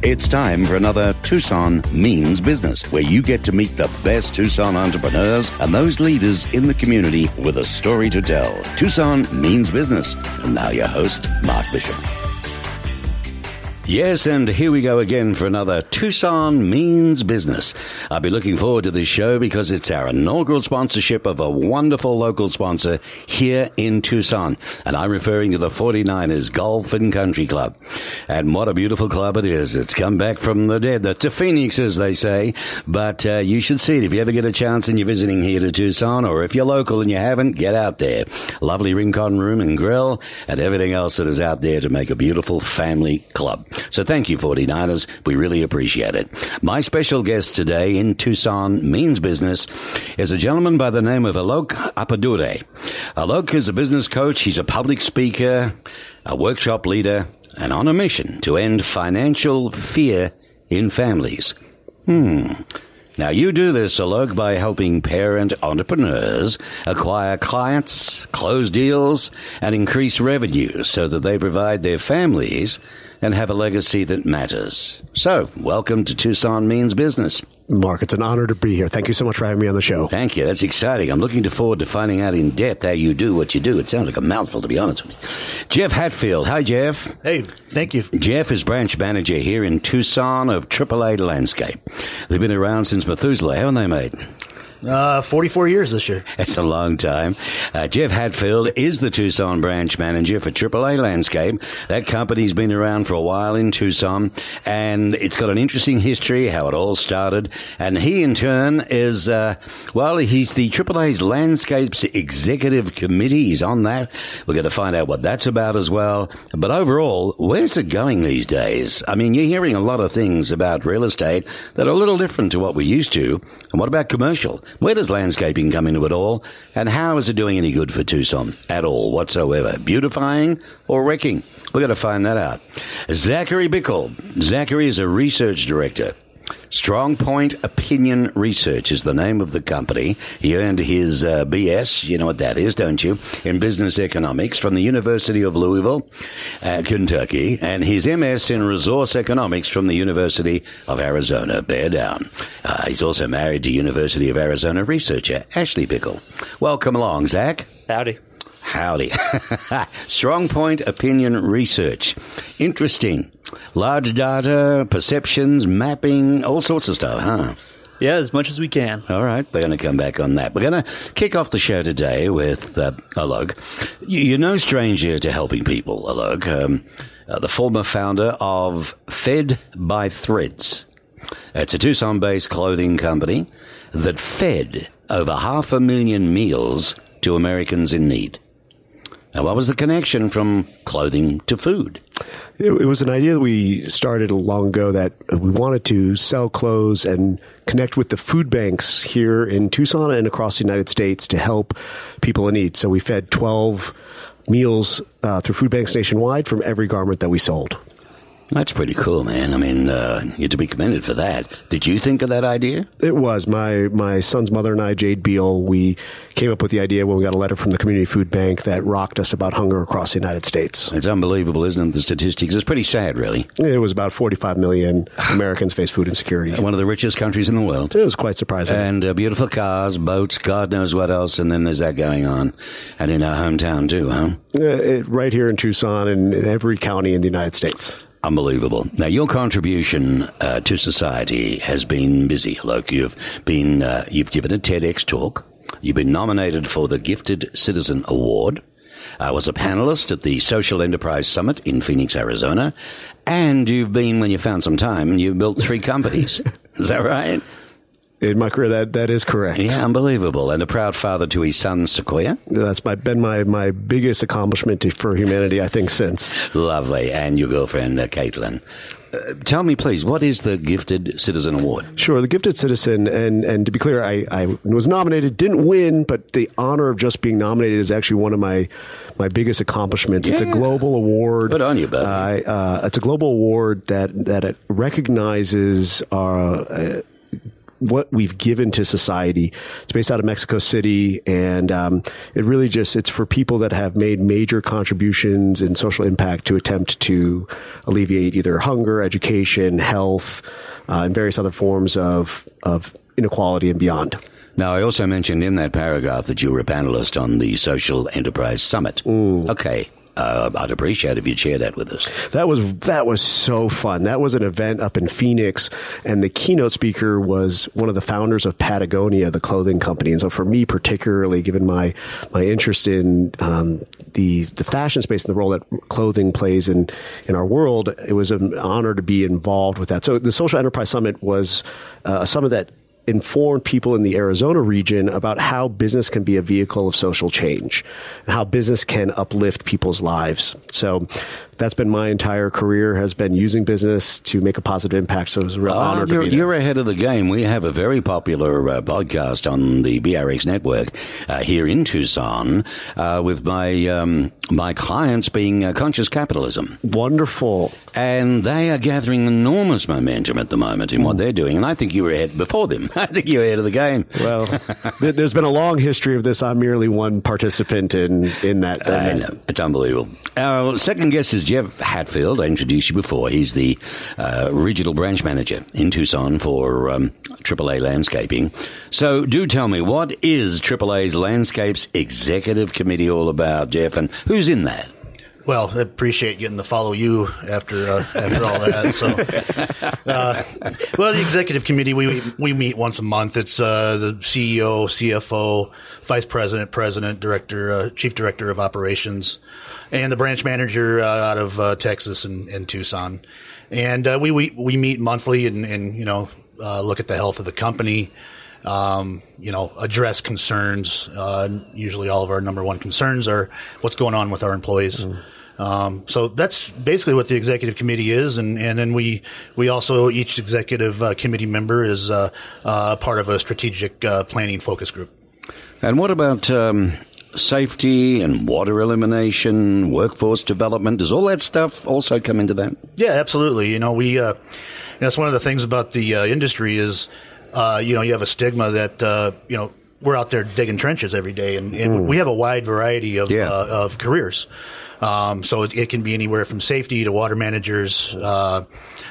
It's time for another Tucson Means Business, where you get to meet the best Tucson entrepreneurs and those leaders in the community with a story to tell. Tucson Means Business. And now your host, Mark Bishop. Yes, and here we go again for another Tucson Means Business. I'll be looking forward to this show because it's our inaugural sponsorship of a wonderful local sponsor here in Tucson. And I'm referring to the 49ers Golf and Country Club. And what a beautiful club it is. It's come back from the dead. That's a phoenix, as they say. But you should see it if you ever get a chance and you're visiting here to Tucson, or if you're local and you haven't, get out there. Lovely Rincon Room and Grill and everything else that is out there to make a beautiful family club. So thank you, 49ers. We really appreciate it. My special guest today in Tucson Means Business is a gentleman by the name of Alok Appadure. Alok is a business coach. He's a public speaker, a workshop leader, and on a mission to end financial fear in families. Now, you do this, Alok, by helping parent entrepreneurs acquire clients, close deals, and increase revenue so that they provide their families and have a legacy that matters. So, welcome to Tucson Means Business. Mark, it's an honor to be here. Thank you so much for having me on the show. Thank you. That's exciting. I'm looking forward to finding out in depth how you do what you do. It sounds like a mouthful, to be honest with you. Jeff Hatfield. Hi, Jeff. Hey, thank you. Jeff is branch manager here in Tucson of AAA Landscape. They've been around since Methuselah, haven't they, mate? 44 years this year. That's a long time. Jeff Hatfield is the Tucson branch manager for AAA Landscape. That company's been around for a while in Tucson, and it's got an interesting history, how it all started. And he, in turn, is, he's the AAA's Landscapes Executive Committee. He's on that. We're going to find out what that's about as well. But overall, where's it going these days? I mean, you're hearing a lot of things about real estate that are a little different to what we're used to. And what about commercial? Where does landscaping come into it all? And how is it doing any good for Tucson at all whatsoever? Beautifying or wrecking? We're going to find that out. Zachary Bickle. Zachary is a research director. Strong Point Opinion Research is the name of the company. He earned his BS, you know what that is, don't you, in business economics from the University of Louisville, Kentucky, and his MS in resource economics from the University of Arizona. Bear down. He's also married to University of Arizona researcher Ashley Bickle. Welcome along, Zach. Howdy. Howdy. Strong Point Opinion Research. Interesting. Large data, perceptions, mapping, all sorts of stuff, huh? Yeah, as much as we can. All right, we're going to come back on that. We're going to kick off the show today with Alok. You're no stranger to helping people, Alok. The former founder of Fed by Threads. It's a Tucson-based clothing company that fed over 500,000 meals to Americans in need. Now, what was the connection from clothing to food? It was an idea that we started long ago that we wanted to sell clothes and connect with the food banks here in Tucson and across the United States to help people in need. So we fed 12 meals through food banks nationwide from every garment that we sold. That's pretty cool, man. I mean, you're to be commended for that. Did you think of that idea? It was. My son's mother and I, Jade Beal, we came up with the idea when we got a letter from the Community Food Bank that rocked us about hunger across the United States. It's unbelievable, isn't it, the statistics? It's pretty sad, really. It was about 45 million Americans face food insecurity. One of the richest countries in the world. It was quite surprising. And beautiful cars, boats, God knows what else, and then there's that going on. And in our hometown, too, huh? Right here in Tucson and in every county in the United States. Unbelievable. Now, your contribution to society has been busy. Look, you've given a TEDx talk. You've been nominated for the Gifted Citizen Award. Was a panelist at the Social Enterprise Summit in Phoenix, Arizona. And you've been, when you found some time, you've built 3 companies. Is that right? In my career, that is correct. Yeah, unbelievable. And a proud father to his son, Sequoia. That's been my biggest accomplishment for humanity, I think, since. Lovely. And your girlfriend, Caitlin. Tell me, please, what is the Gifted Citizen Award? Sure. The Gifted Citizen, and to be clear, I was nominated, didn't win, but the honor of just being nominated is actually one of my biggest accomplishments. Yeah. It's a global award. Good on you, bud. It's a global award that it recognizes what we've given to society. It's based out of Mexico City, and it really it's for people that have made major contributions in social impact to attempt to alleviate either hunger, education, health, and various other forms of inequality and beyond. Now, I also mentioned in that paragraph that you were a panelist on the Social Enterprise Summit. Okay. I'd appreciate if you'd share that with us. That was so fun. That was an event up in Phoenix, and the keynote speaker was one of the founders of Patagonia, the clothing company. And so for me, particularly, given my interest in the fashion space and the role that clothing plays in our world, it was an honor to be involved with that. So the Social Enterprise Summit was a summit that informed people in the Arizona region about how business can be a vehicle of social change and how business can uplift people's lives. So that's been my entire career, has been using business to make a positive impact. So it was a real honor to be there. You're ahead of the game. We have a very popular podcast on the BRX network here in Tucson with my clients being Conscious Capitalism. Wonderful. And they are gathering enormous momentum at the moment in what they're doing. And I think you were ahead before them. I think you're ahead of the game. Well, there's been a long history of this. I'm merely one participant in that. I know. It's unbelievable. Our second guest is Jeff Hatfield. I introduced you before. He's the regional branch manager in Tucson for AAA Landscaping. So do tell me, what is AAA's Landscapes Executive Committee all about, Jeff, and who's in that? Well, I appreciate getting to follow you after all that. So, the executive committee, we meet once a month. It's the CEO, CFO, vice president, president, director, chief director of operations, and the branch manager out of Texas and Tucson. And we meet monthly and look at the health of the company. Address concerns. Usually all of our number one concerns are what's going on with our employees. So that's basically what the executive committee is. And then we also, each executive committee member is part of a strategic planning focus group. And what about safety and water elimination, workforce development? Does all that stuff also come into that? Yeah, absolutely. That's one of the things about the industry is, you have a stigma that, we're out there digging trenches every day, and we have a wide variety of careers. So it can be anywhere from safety to water managers,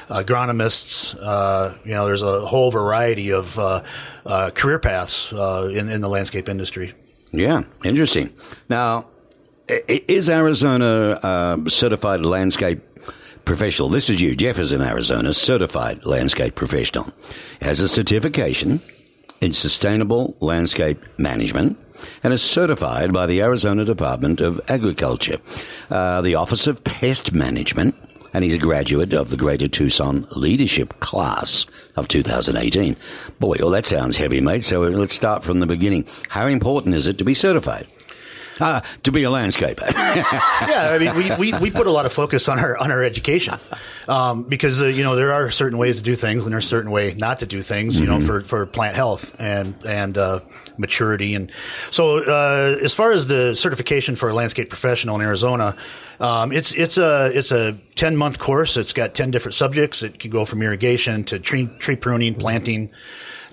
agronomists. There's a whole variety of career paths in the landscape industry. Yeah, interesting. Now, is Arizona certified landscape professional? This is you. Jeff is in Arizona, certified landscape professional. Has a certification in sustainable landscape management and is certified by the Arizona Department of Agriculture, the Office of Pest Management, and he's a graduate of the Greater Tucson Leadership Class of 2018. Boy, well, that sounds heavy, mate. So let's start from the beginning. How important is it to be certified? To be a landscaper. Yeah, I mean, we put a lot of focus on our education, because, there are certain ways to do things and there's a certain way not to do things, for plant health and maturity. And so, as far as the certification for a landscape professional in Arizona, it's a 10-month course. It's got 10 different subjects. It can go from irrigation to tree pruning, planting,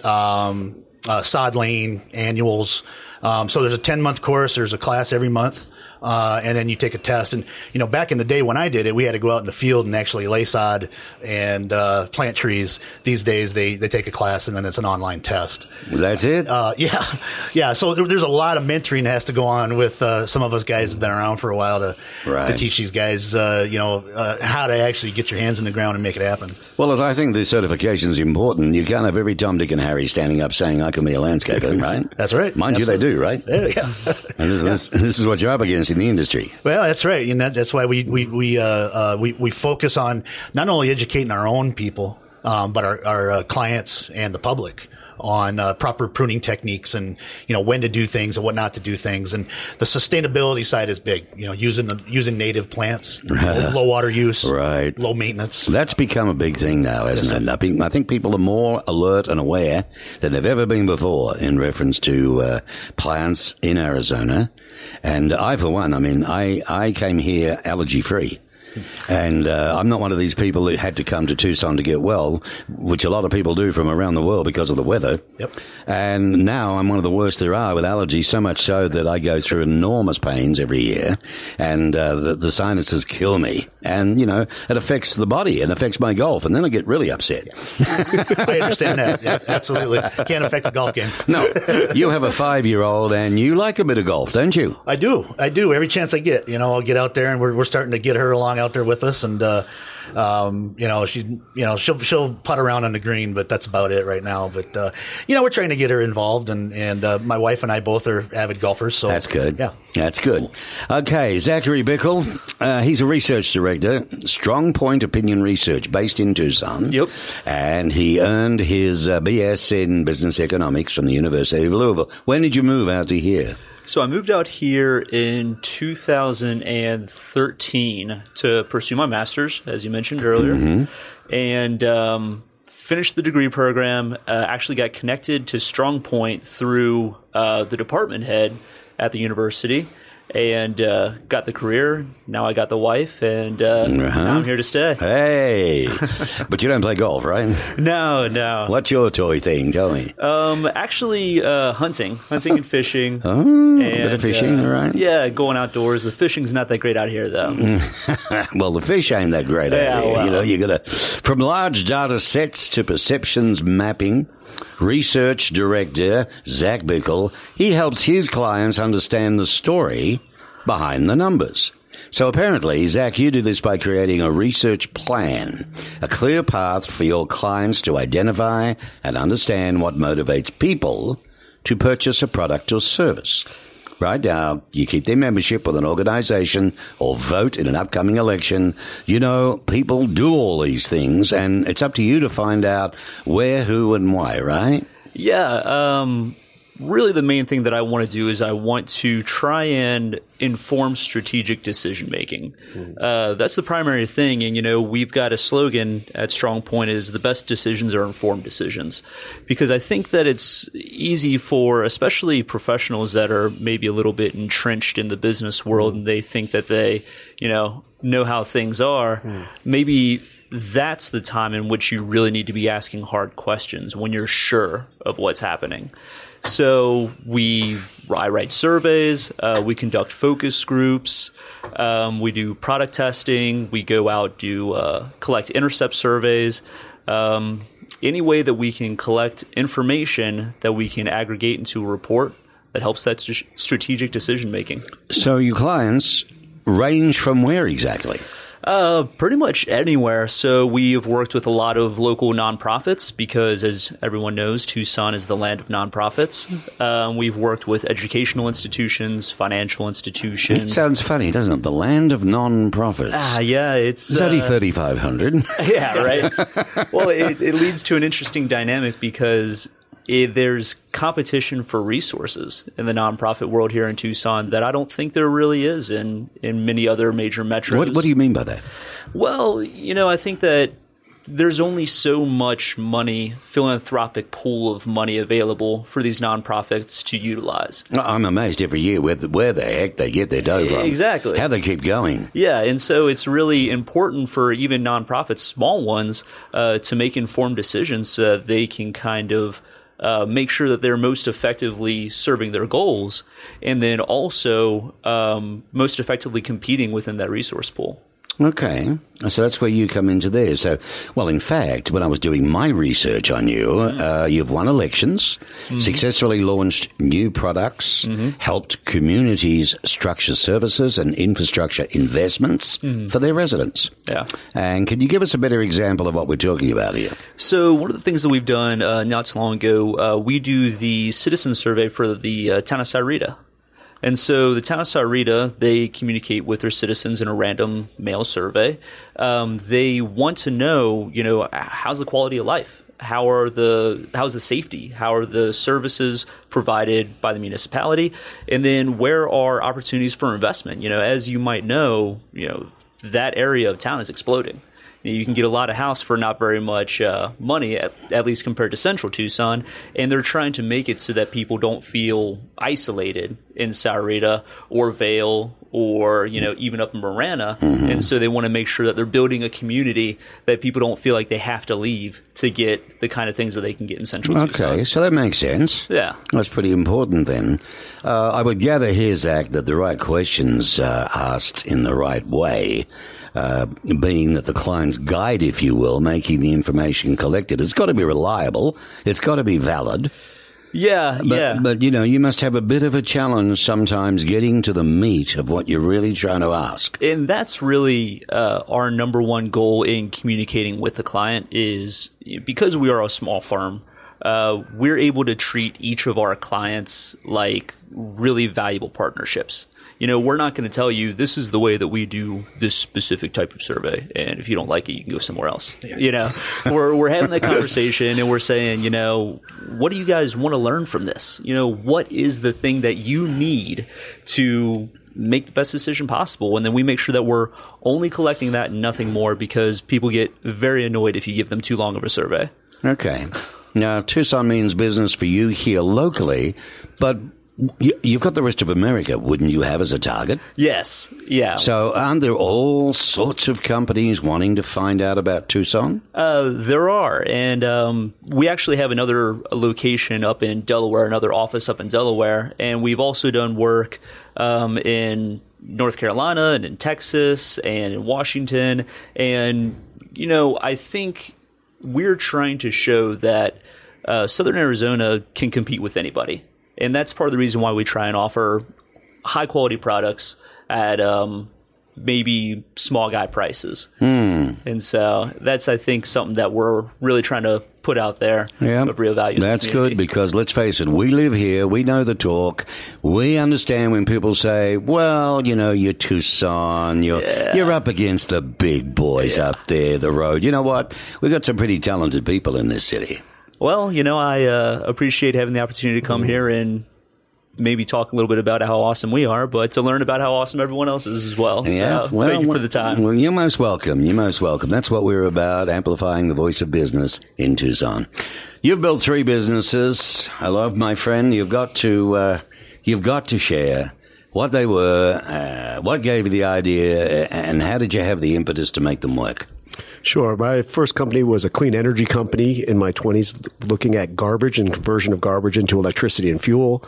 sod laying, annuals. So there's a 10-month course. There's a class every month. And then you take a test. And, back in the day when I did it, we had to go out in the field and actually lay sod and plant trees. These days, they take a class and then it's an online test. That's it? Yeah. So there's a lot of mentoring that has to go on with some of us guys have been around for a while to teach these guys, how to actually get your hands in the ground and make it happen. Well, I think the certification is important. You can't have every Tom, Dick, and Harry standing up saying, I can be a landscaper, right? That's right. Mind you, they do, right? Yeah. And this is what you're up against in the industry. Well, that's right. And that's why we focus on not only educating our own people, but our clients and the public on proper pruning techniques and when to do things and what not to do things. And the sustainability side is big. Using native plants, low water use, right, low maintenance. That's become a big thing now, hasn't it? I think people are more alert and aware than they've ever been before in reference to plants in Arizona. And I, for one, I came here allergy free. And I'm not one of these people that had to come to Tucson to get well, which a lot of people do from around the world because of the weather. Yep. And now I'm one of the worst there are with allergies, so much so that I go through enormous pains every year, and the sinuses kill me. And, you know, it affects the body and affects my golf, and then I get really upset. I understand that. Yeah, absolutely. Can't affect a golf game. No. You have a 5-year-old, and you like a bit of golf, don't you? I do. Every chance I get, you know, I'll get out there, and we're starting to get her along out there with us, and you know, she'll putt around on the green, but that's about it right now. But you know, we're trying to get her involved, and my wife and I both are avid golfers. So that's good. Yeah, that's good. Okay, Zachary Bickle, he's a research director, Strong Point Opinion Research, based in Tucson. Yep. And he earned his BS in business economics from the University of Louisville. When did you move out to here? So I moved out here in 2013 to pursue my master's, as you mentioned earlier, and finished the degree program. Actually got connected to Strong Point through the department head at the university, and got the career. Now I got the wife, and now I'm here to stay. Hey, but you don't play golf, right? No. What's your toy thing? Tell me. Actually, hunting and fishing. Oh, a bit of fishing, all right. Yeah, going outdoors. The fishing's not that great out here, though. Well, the fish ain't that great out here. Well. You know, you got to, from large data sets to perceptions mapping. Research director Zach Bickle, he helps his clients understand the story behind the numbers. So apparently, Zach, you do this by creating a research plan, a clear path for your clients to identify and understand what motivates people to purchase a product or service. Right now, you keep their membership with an organization or vote in an upcoming election. You know, people do all these things, and it's up to you to find out where, who, and why, right? Yeah. Really, the main thing that I want to do is I want to try and inform strategic decision making. That's the primary thing. And, you know, we've got a slogan at Strong Point is the best decisions are informed decisions, because I think that it's easy for especially professionals that are maybe a little bit entrenched in the business world and they think that they, you know how things are. Maybe that's the time in which you really need to be asking hard questions when you're sure of what's happening. So I write surveys, we conduct focus groups, we do product testing, we go out, collect intercept surveys, any way that we can collect information that we can aggregate into a report that helps that strategic decision making. So your clients range from where exactly? Pretty much anywhere. So we have worked with a lot of local nonprofits because, as everyone knows, Tucson is the land of nonprofits. We've worked with educational institutions, financial institutions. It sounds funny, doesn't it? The land of nonprofits. Yeah, it's only 3,500. Yeah, right. Well, it leads to an interesting dynamic because there's competition for resources in the nonprofit world here in Tucson that I don't think there really is in many other major metros. What do you mean by that? Well, you know, I think that there's only so much money, philanthropic pool of money available for these nonprofits to utilize. I'm amazed every year where the heck they get their dough from. Exactly. How they keep going. Yeah, and so it's really important for even nonprofits, small ones, to make informed decisions so that they can kind of make sure that they're most effectively serving their goals, and then also most effectively competing within that resource pool. Okay. So that's where you come into there. So, well, in fact, when I was doing my research on you, you've won elections, successfully launched new products, helped communities structure services and infrastructure investments for their residents. Yeah. And can you give us a better example of what we're talking about here? So one of the things that we've done not too long ago, we do the citizen survey for the town of Sahuarita. And so the town of Sahuarita, they communicate with their citizens in a random mail survey. They want to know, you know, how's the quality of life? How's the safety? How are the services provided by the municipality? And then where are opportunities for investment? You know, as you might know, that area of town is exploding. You can get a lot of house for not very much money, at least compared to Central Tucson. And they're trying to make it so that people don't feel isolated in Sahuarita or Vail or, even up in Marana. And so they want to make sure that they're building a community that people don't feel like they have to leave to get the kind of things that they can get in Central Tucson. Okay, so that makes sense. Yeah. That's pretty important then. I would gather here, Zach, that the right questions are asked in the right way, being that the client's guide, if you will, making the information collected, it's got to be reliable, it's got to be valid. Yeah, But, you must have a bit of a challenge sometimes getting to the meat of what you're really trying to ask. And that's really our number one goal in communicating with the client is because we are a small firm, we're able to treat each of our clients like really valuable partnerships. We're not going to tell you this is the way that we do this specific type of survey, and if you don't like it, you can go somewhere else. Yeah. We're having that conversation, and we're saying, what do you guys want to learn from this? What is the thing that you need to make the best decision possible? And then we make sure that we're only collecting that and nothing more, because people get very annoyed if you give them too long of a survey. Okay. Now, Tucson means business for you here locally, but you've got the rest of America, wouldn't you have as a target? Yes. Yeah. So aren't there all sorts of companies wanting to find out about Tucson? There are. And we actually have another location up in Delaware, another office up in Delaware. And we've also done work in North Carolina and in Texas and in Washington. And, I think we're trying to show that Southern Arizona can compete with anybody. And that's part of the reason why we try and offer high-quality products at maybe small guy prices. And so that's, I think, something that we're really trying to put out there of real value. That's good, because let's face it, we live here, we know the talk, we understand when people say, well, you're Tucson, you're up against the big boys up there, the road. You know what? We've got some pretty talented people in this city. Well, I appreciate having the opportunity to come here and maybe talk a little bit about how awesome we are, but to learn about how awesome everyone else is as well. Yeah, so thank you for the time. Well, you're most welcome. You're most welcome. That's what we're about, amplifying the voice of business in Tucson. You've built 3 businesses. I love, my friend. You've got to share what they were, what gave you the idea, and how did you have the impetus to make them work? Sure. My first company was a clean energy company in my 20s, looking at garbage and conversion of garbage into electricity and fuel.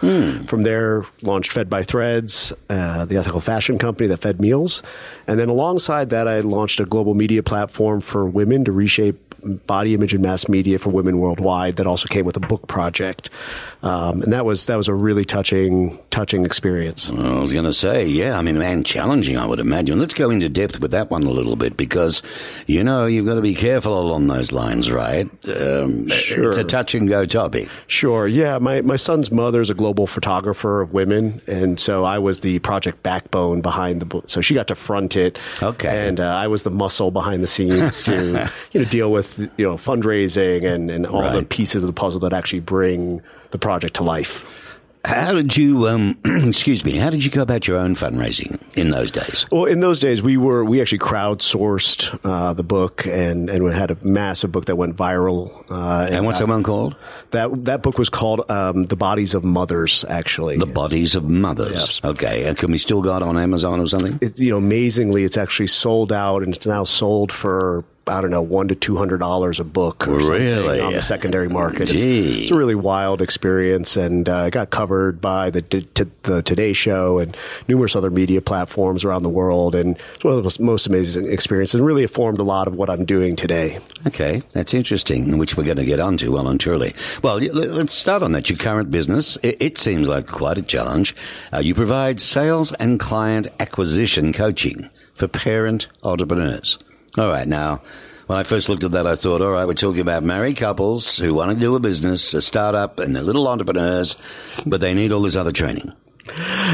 From there, launched Fed by Threads, the ethical fashion company that fed meals. And then alongside that, I launched a global media platform for women to reshape body image and mass media for women worldwide. That also came with a book project. And that was a really touching experience. I was going to say, man, challenging, I would imagine. Let's go into depth with that one a little bit, because, you've got to be careful along those lines, right? Sure. It's a touch and go topic. Sure. Yeah. My son's mother is a global photographer of women. And so I was the project backbone behind the book. So she got to front it. Okay. And I was the muscle behind the scenes to, deal with, fundraising and all the pieces of the puzzle that actually bring the project to life. How did you, how did you go about your own fundraising in those days? Well, in those days, we actually crowdsourced the book and we had a massive book that went viral. And what's that one called? That book was called The Bodies of Mothers, actually. The Bodies of Mothers. Yep. Okay. And can we still go it on Amazon or something? Amazingly, it's actually sold out, and it's now sold for, I don't know, $100 to $200 a book or something on the secondary market. It's a really wild experience, and it got covered by the Today Show and numerous other media platforms around the world, and it's one of the most amazing experiences, and really informed a lot of what I'm doing today. Okay, that's interesting, which we're going to get onto well and truly. Well, let's start on that. Your current business, it seems like quite a challenge. You provide sales and client acquisition coaching for parent entrepreneurs. All right, now, when I first looked at that, I thought, all right, we're talking about married couples who want to do a business, a startup, and they're little entrepreneurs, but they need all this other training.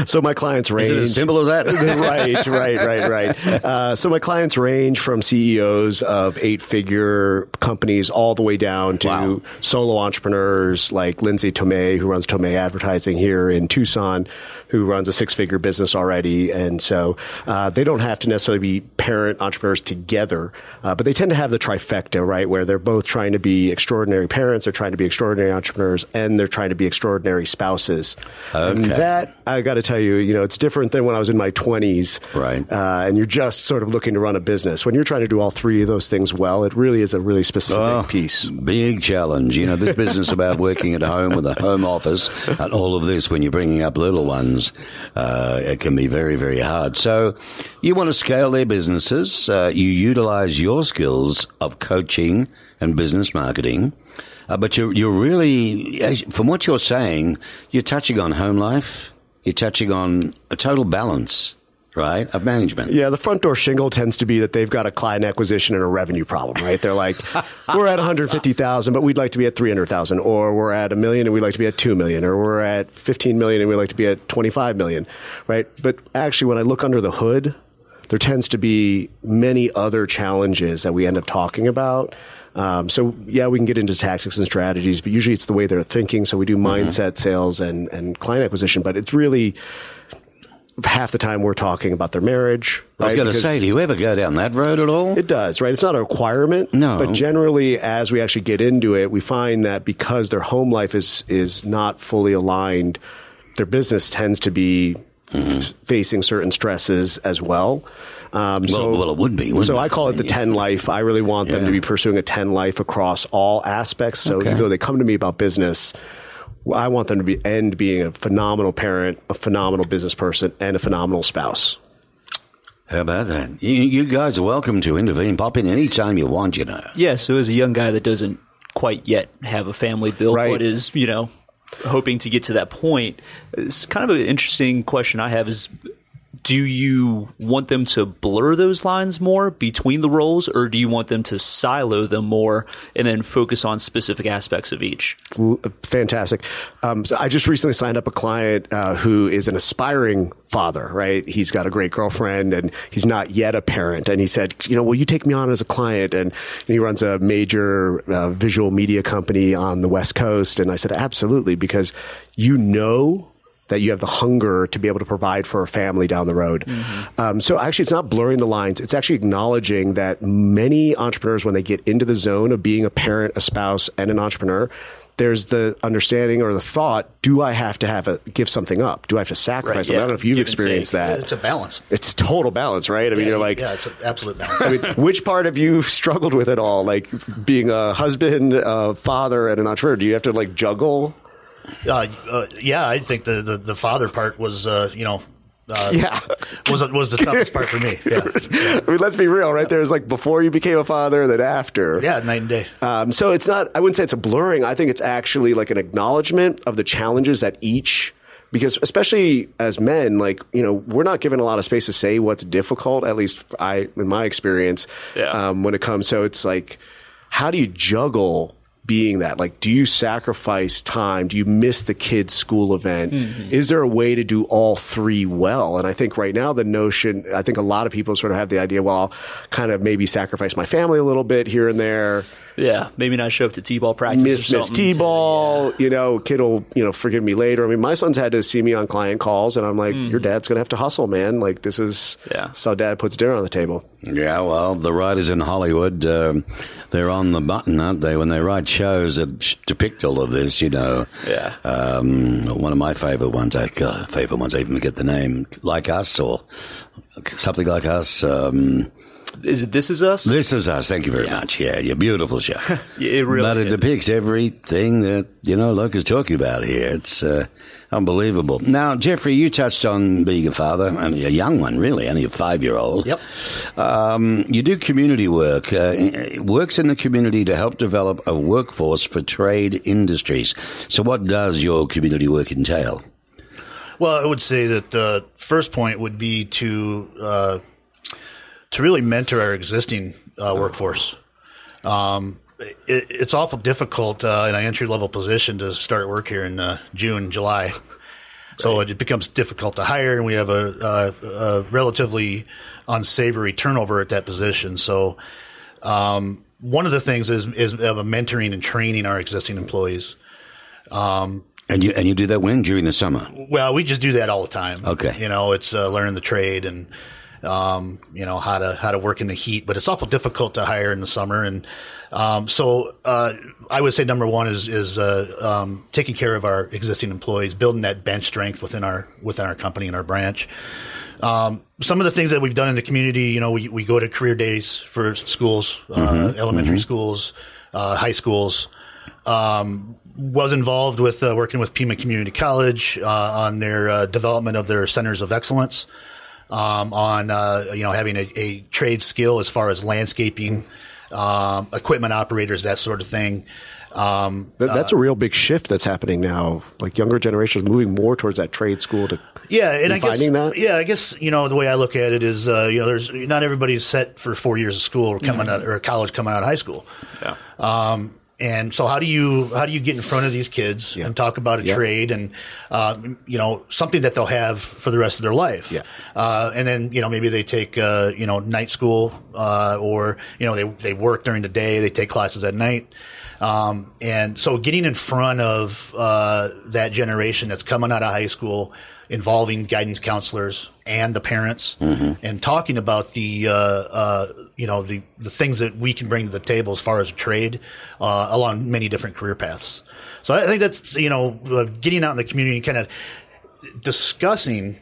So my clients range. Is it as simple as that? Right. So my clients range from CEOs of 8-figure companies all the way down to solo entrepreneurs like Lindsay Tomei, who runs Tomei Advertising here in Tucson, who runs a 6-figure business already. And so they don't have to necessarily be parent entrepreneurs together, but they tend to have the trifecta, right, where they're both trying to be extraordinary parents, they're trying to be extraordinary entrepreneurs, and they're trying to be extraordinary spouses. Okay. And that, I got to tell you, it's different than when I was in my 20s. Right. And you're just sort of looking to run a business. When you're trying to do all three of those things well, it really is a really specific piece. Big challenge. This business about working at home with a home office and all of this when you're bringing up little ones, it can be very, very hard. So you want to scale their businesses. You utilize your skills of coaching and business marketing. But you're really, from what you're saying, you're touching on home life. You're touching on a total balance, right, of management. Yeah, the front door shingle tends to be that they've got a client acquisition and a revenue problem, right? They're like, we're at 150,000, but we'd like to be at 300,000, or we're at $1 million and we'd like to be at 2 million, or we're at 15 million and we'd like to be at 25 million, right? But actually, when I look under the hood, there tends to be many other challenges that we end up talking about. So yeah, we can get into tactics and strategies, but usually it's the way they're thinking. So we do mindset sales and client acquisition, but it's really half the time we're talking about their marriage. Right? I was going to say, do you ever go down that road at all? It does, right? It's not a requirement. No. But generally, as we actually get into it, we find that because their home life is not fully aligned, their business tends to be facing certain stresses as well. Well, it would be. So I call it the 10 life. I really want them to be pursuing a 10 life across all aspects. So even though they come to me about business, I want them to end being a phenomenal parent, a phenomenal business person, and a phenomenal spouse. How about that? You guys are welcome to intervene. Pop in anytime you want, Yeah, so as a young guy that doesn't quite yet have a family built, but is, hoping to get to that point, it's kind of an interesting question I have is, do you want them to blur those lines more between the roles, or do you want them to silo them more and then focus on specific aspects of each? Fantastic. So I just recently signed up a client who is an aspiring father, right? He's got a great girlfriend and he's not yet a parent. And he said, will you take me on as a client? And he runs a major visual media company on the West Coast. And I said, absolutely, because that you have the hunger to be able to provide for a family down the road. So actually, it's not blurring the lines. It's actually acknowledging that many entrepreneurs, when they get into the zone of being a parent, a spouse, and an entrepreneur, there's the understanding or the thought, do I have to give something up? Do I have to sacrifice something? I don't know if you've experienced that. It's a balance. It's total balance, right? I mean, you're like... Yeah, it's an absolute balance. Which part have you struggled with at all? Like being a husband, a father, and an entrepreneur? Do you have to juggle? Yeah, I think the father part was, was the toughest part for me. Yeah. I mean, let's be real, right? There's before you became a father, then after. Yeah, night and day. So it's not, I wouldn't say it's a blurring. I think it's actually an acknowledgement of the challenges that because especially as men, we're not given a lot of space to say what's difficult, at least in my experience, when it comes. So it's how do you juggle being that? Do you sacrifice time? Do you miss the kid's school event? Is there a way to do all three well? And I think right now I think a lot of people sort of have the idea, well, I'll kind of maybe sacrifice my family a little bit here and there. Yeah, maybe not show up to T-ball practice Miss T-ball, kid will, forgive me later. I mean, my son's had to see me on client calls, and I'm like, your dad's going to have to hustle, man. This is how dad puts dinner on the table. Yeah, well, the writers in Hollywood, they're on the button, aren't they, when they write shows that depict all of this, Yeah. One of my favorite ones, I even forget the name, Like Us, or something like Us. Is it This Is Us? This Is Us. Thank you very much. Yeah, beautiful show. It really But it depicts everything that, Luke is talking about here. It's unbelievable. Now, Jeffrey, you touched on being a father. I mean, a young one, really, only a 5-year-old. Yep. You do community work. Works in the community to help develop a workforce for trade industries. So what does your community work entail? Well, I would say that the first point would be to really mentor our existing workforce. It's awful difficult in an entry-level position to start work here in June, July. So it becomes difficult to hire, and we have a relatively unsavory turnover at that position. So one of the things is mentoring and training our existing employees. And you do that when? During the summer? Well, we just do that all the time. Okay. It's learning the trade and how to work in the heat, but it's awful difficult to hire in the summer. And so I would say number one is taking care of our existing employees, building that bench strength within our company and our branch. Some of the things that we've done in the community, we go to career days for schools, elementary schools, high schools. Was involved with working with Pima Community College on their development of their centers of excellence, on having a trade skill as far as landscaping, equipment operators, that sort of thing. That's a real big shift that's happening now. Like younger generations moving more towards that trade school to and I guess that. Yeah, I guess the way I look at it is there's not everybody's set for 4 years of school or coming out or college coming out of high school. Yeah. And so how do you get in front of these kids and talk about a trade and, something that they'll have for the rest of their life? Yeah. And then, maybe they take, night school, or, they work during the day, they take classes at night. And so getting in front of, that generation that's coming out of high school, involving guidance counselors and the parents and talking about the things that we can bring to the table as far as trade, along many different career paths. So I think that's, getting out in the community and kind of discussing,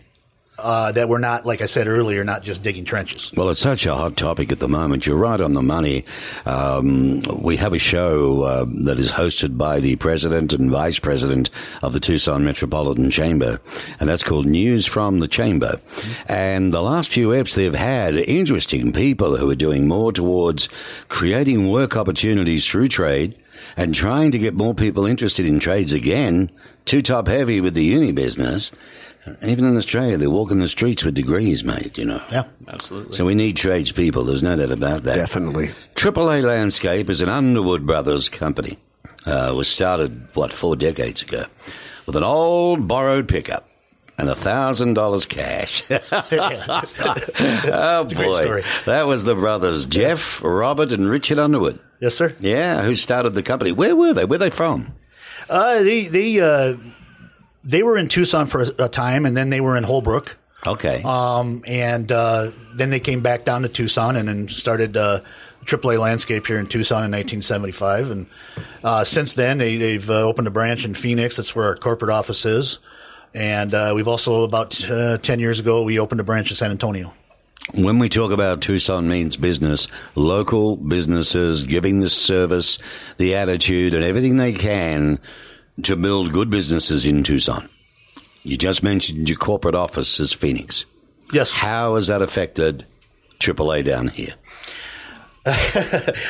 that we're not, like I said earlier, not just digging trenches. Well, it's such a hot topic at the moment. You're right on the money. We have a show that is hosted by the president and vice president of the Tucson Metropolitan Chamber, and that's called News from the Chamber. And the last few eps, they've had interesting people who are doing more towards creating work opportunities through trade and trying to get more people interested in trades again, too top heavy with the uni business. Even in Australia, they walk in the streets with degrees, mate, Yeah, absolutely. So we need tradespeople. There's no doubt about that. Definitely. AAA Landscape is an Underwood Brothers company. Was started, 4 decades ago, with an old borrowed pickup and $1,000 cash. Oh, It's a great story. That was the brothers, Jeff, Robert, and Richard Underwood. Yes, sir. Yeah, who started the company. Where were they? Where are they from? They were in Tucson for a time, and then they were in Holbrook. Okay. And then they came back down to Tucson and then started AAA Landscape here in Tucson in 1975. And since then, they've opened a branch in Phoenix. That's where our corporate office is. And we've also, about 10 years ago, we opened a branch in San Antonio. When we talk about Tucson means business, local businesses giving the service, the attitude, and everything they can to build good businesses in Tucson. You just mentioned your corporate office is Phoenix. Yes. How has that affected AAA down here?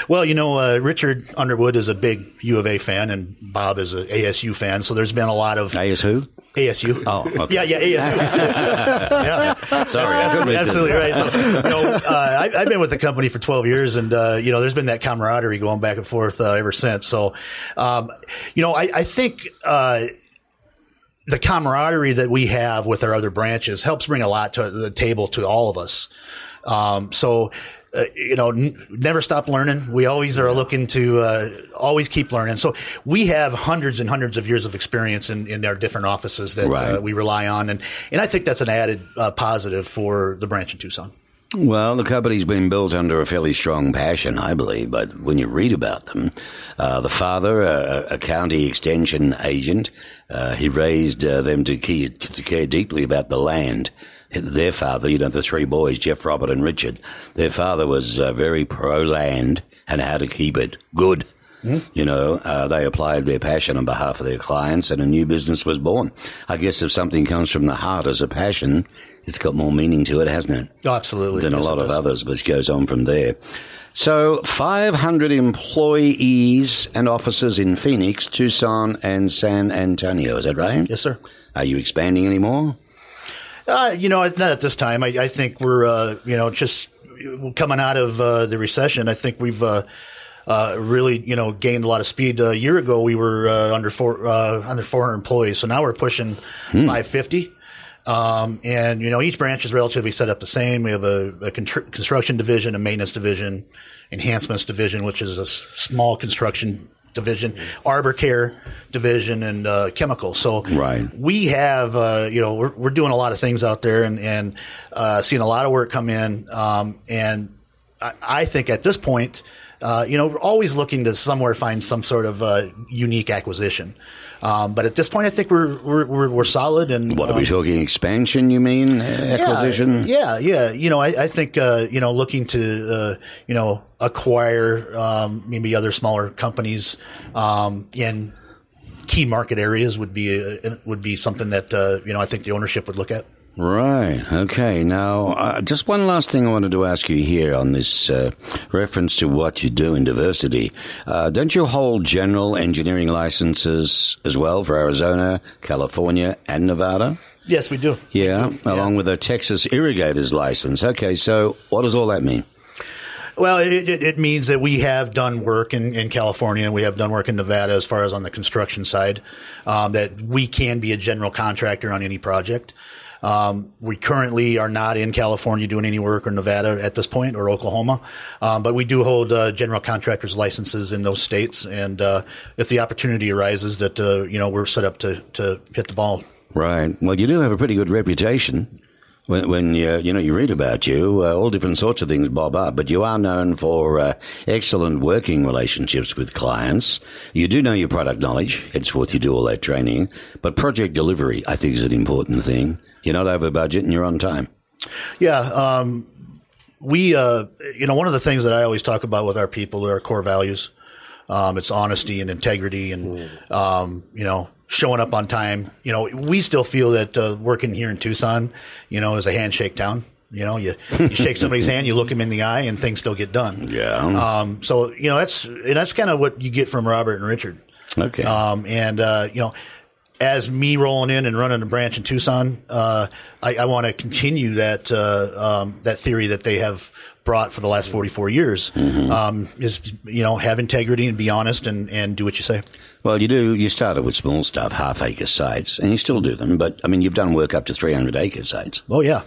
Well, Richard Underwood is a big U of A fan, and Bob is an ASU fan. So there's been a lot of ASU? ASU. Oh, okay. Yeah, ASU. Yeah. Sorry. Absolutely right. So, I've been with the company for 12 years, and, there's been that camaraderie going back and forth ever since. So, I think the camaraderie that we have with our other branches helps bring a lot to the table to all of us. Never stop learning. We always are looking to always keep learning. So we have hundreds and hundreds of years of experience in our different offices that we rely on. And I think that's an added positive for the branch in Tucson. Well, the company's been built under a fairly strong passion, I believe, but when you read about them, the father, a county extension agent, he raised them to care deeply about the land. Their father, the 3 boys, Jeff, Robert, and Richard, their father was very pro-land and how to keep it good. They applied their passion on behalf of their clients, and a new business was born. I guess if something comes from the heart as a passion, it's got more meaning to it, hasn't it? Oh, absolutely. Than a lot of others, which goes on from there. So 500 employees and officers in Phoenix, Tucson, and San Antonio. Is that right? Yes, sir. Are you expanding anymore? Not at this time. I think we're, just coming out of the recession. I think we've really, gained a lot of speed. A year ago, we were under 400 employees, so now we're pushing 550. And each branch is relatively set up the same. We have a construction division, a maintenance division, enhancements division, which is a small construction division, arbor care division, and chemical. So we have, we're doing a lot of things out there and seeing a lot of work come in. And I think at this point, we're always looking to somewhere find some sort of unique acquisition. But at this point, I think we're solid. And what are we talking? Expansion? You mean acquisition? Yeah. I think looking to acquire maybe other smaller companies in key market areas would be something that I think the ownership would look at. Right. Okay. Now, just one last thing I wanted to ask you here on this reference to what you do in diversity. Don't you hold general engineering licenses as well for Arizona, California, and Nevada? Yes, we do. Yeah, along with a Texas irrigators license. Okay, so what does all that mean? Well, it means that we have done work in California and we have done work in Nevada as far as on the construction side, that we can be a general contractor on any project. We currently are not in California doing any work, or Nevada at this point, or Oklahoma. But we do hold general contractors licenses in those states. And if the opportunity arises that, we're set up to hit the ball. Right. Well, you do have a pretty good reputation. When you read about you, all different sorts of things bob up, but you are known for excellent working relationships with clients. You do know your product knowledge, henceforth you do all that training, but project delivery, I think, is an important thing. You're not over budget and you're on time. Yeah. We, one of the things that I always talk about with our people are our core values. It's honesty and integrity and, showing up on time. We still feel that working here in Tucson, is a handshake town. You shake somebody's hand, you look them in the eye, and things still get done. Yeah. So that's kind of what you get from Robert and Richard. Okay. As me rolling in and running a branch in Tucson, I want to continue that theory that they have brought for the last 44 years, is, have integrity and be honest and do what you say. Well, you do. You started with small stuff, half-acre sites, and you still do them. But, you've done work up to 300-acre sites. Oh, yeah.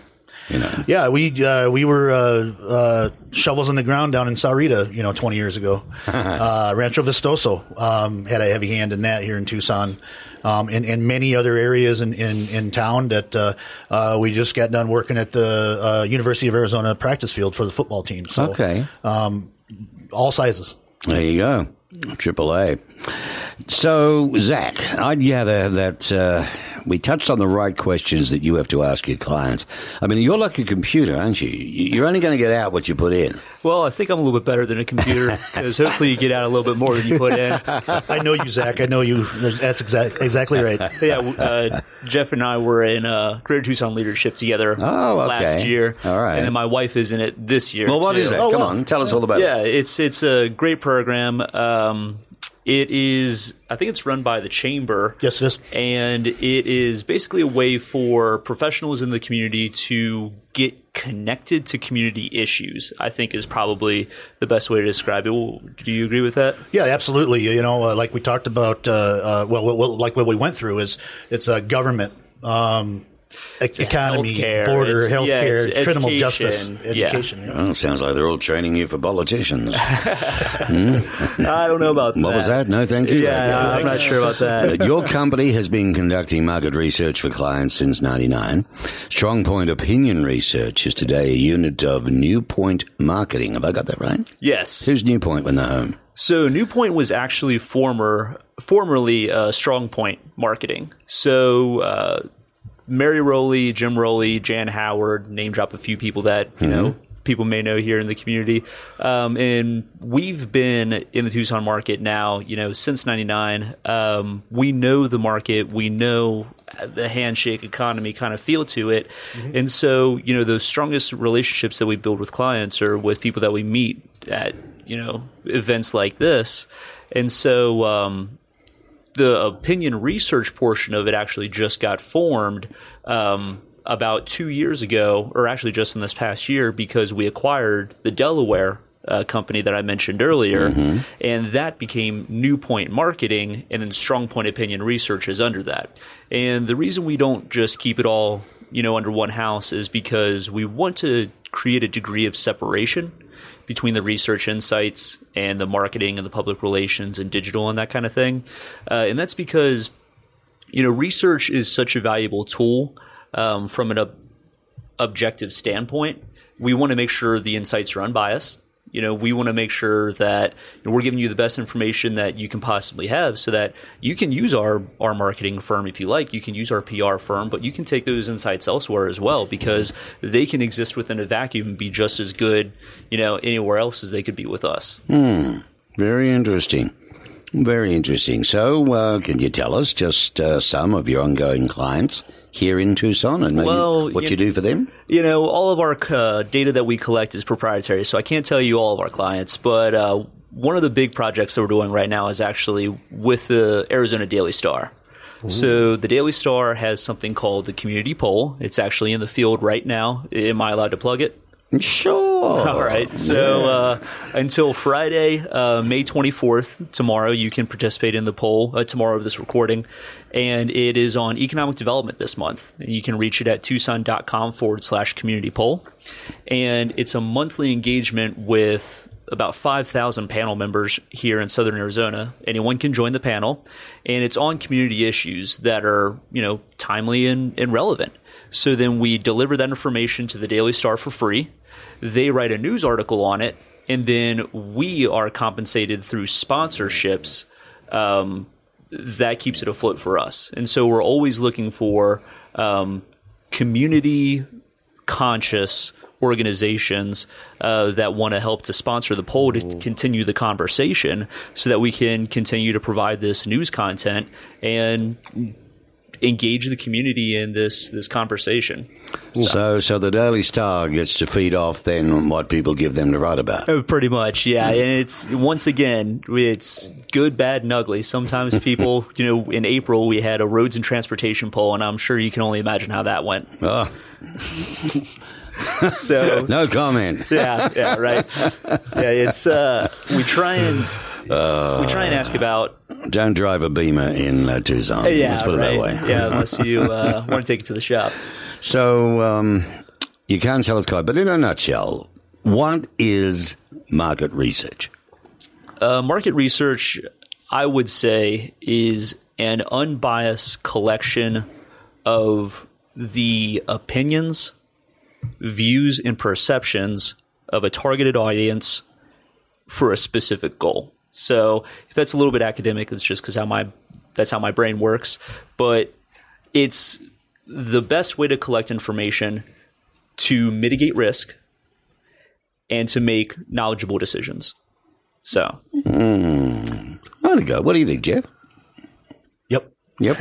Yeah, we were shovels in the ground down in Sahuarita, 20 years ago. Rancho Vistoso had a heavy hand in that here in Tucson, and many other areas in town that we just got done working at the University of Arizona practice field for the football team. So, okay. All sizes. There you go. AAA. So, Zach, I gather that we touched on the right questions that you have to ask your clients. You're like a computer, aren't you? You're only going to get out what you put in. Well, I think I'm a little bit better than a computer, because hopefully you get out a little bit more than you put in. I know you, Zach. I know you. That's exactly right. Yeah, Jeff and I were in Greater Tucson Leadership together last year. All right. And then my wife is in it this year. Well, what is that? Come on, tell us all about it. Yeah, it's a great program. It is, I think it's run by the chamber. Yes, it is. And it is basically a way for professionals in the community to get connected to community issues, I think is probably the best way to describe it. Do you agree with that? Yeah, absolutely. Like we talked about, like what we went through is it's a government, economy, border, healthcare, criminal justice, education. Yeah. Well, sounds like they're all training you for politicians. I don't know about that. What was that? No, thank you. Yeah, I'm not sure about that. Your company has been conducting market research for clients since '99. Strong Point Opinion Research is today a unit of New Point Marketing. Have I got that right? Yes. Who's New Point when they're home? So New Point was actually formerly Strong Point Marketing. So Mary Rowley, Jim Rowley, Jan Howard, name drop a few people that, people may know here in the community. And we've been in the Tucson market now, since '99. We know the market. We know the handshake economy kind of feel to it. Mm-hmm. And so, the strongest relationships that we build with clients are with people that we meet at, events like this. And so, the opinion research portion of it actually just got formed about 2 years ago, or actually just in this past year, because we acquired the Delaware company that I mentioned earlier, and that became New Point Marketing, and then Strong Point Opinion Research is under that. And the reason we don't just keep it all, under one house is because we want to create a degree of separation between the research insights and the marketing and the public relations and digital and that kind of thing. And that's because, research is such a valuable tool from an objective standpoint. We want to make sure the insights are unbiased. We want to make sure that we're giving you the best information that you can possibly have so that you can use our marketing firm if you like. You can use our PR firm, but you can take those insights elsewhere as well because they can exist within a vacuum and be just as good, anywhere else as they could be with us. Very interesting. Very interesting. So can you tell us just some of your ongoing clients here in Tucson and maybe what you do for them? All of our data that we collect is proprietary, so I can't tell you all of our clients. But one of the big projects that we're doing right now is actually with the Arizona Daily Star. Ooh. So the Daily Star has something called the Community Poll. It's actually in the field right now. Am I allowed to plug it? Sure. All right. So until Friday, May 24th, tomorrow, you can participate in the poll, tomorrow of this recording. And it is on economic development this month. And you can reach it at tucson.com/community poll. And it's a monthly engagement with about 5,000 panel members here in Southern Arizona. Anyone can join the panel. And it's on community issues that are, timely and relevant. So then we deliver that information to the Daily Star for free. They write a news article on it, and then we are compensated through sponsorships. That keeps it afloat for us. And so we're always looking for community-conscious organizations that want to help to sponsor the poll to continue the conversation so that we can continue to provide this news content and engage the community in this conversation. So the Daily Star gets to feed off then what people give them to write about. Oh, pretty much, yeah. And it's, once again, it's good, bad, and ugly. Sometimes people, in April we had a roads and transportation poll, and I'm sure you can only imagine how that went. Oh. So no comment. Yeah, right. Yeah, it's we try and ask about. Don't drive a Beamer in Tucson. Yeah, let's put it that way. Yeah, unless you want to take it to the shop. So you can't tell us quite, but in a nutshell, what is market research? Market research, I would say, is an unbiased collection of the opinions, views, and perceptions of a targeted audience for a specific goal. So if that's a little bit academic, it's just because that's how my brain works. But it's the best way to collect information to mitigate risk and to make knowledgeable decisions. So. There you go. What do you think, Jeff? Yep.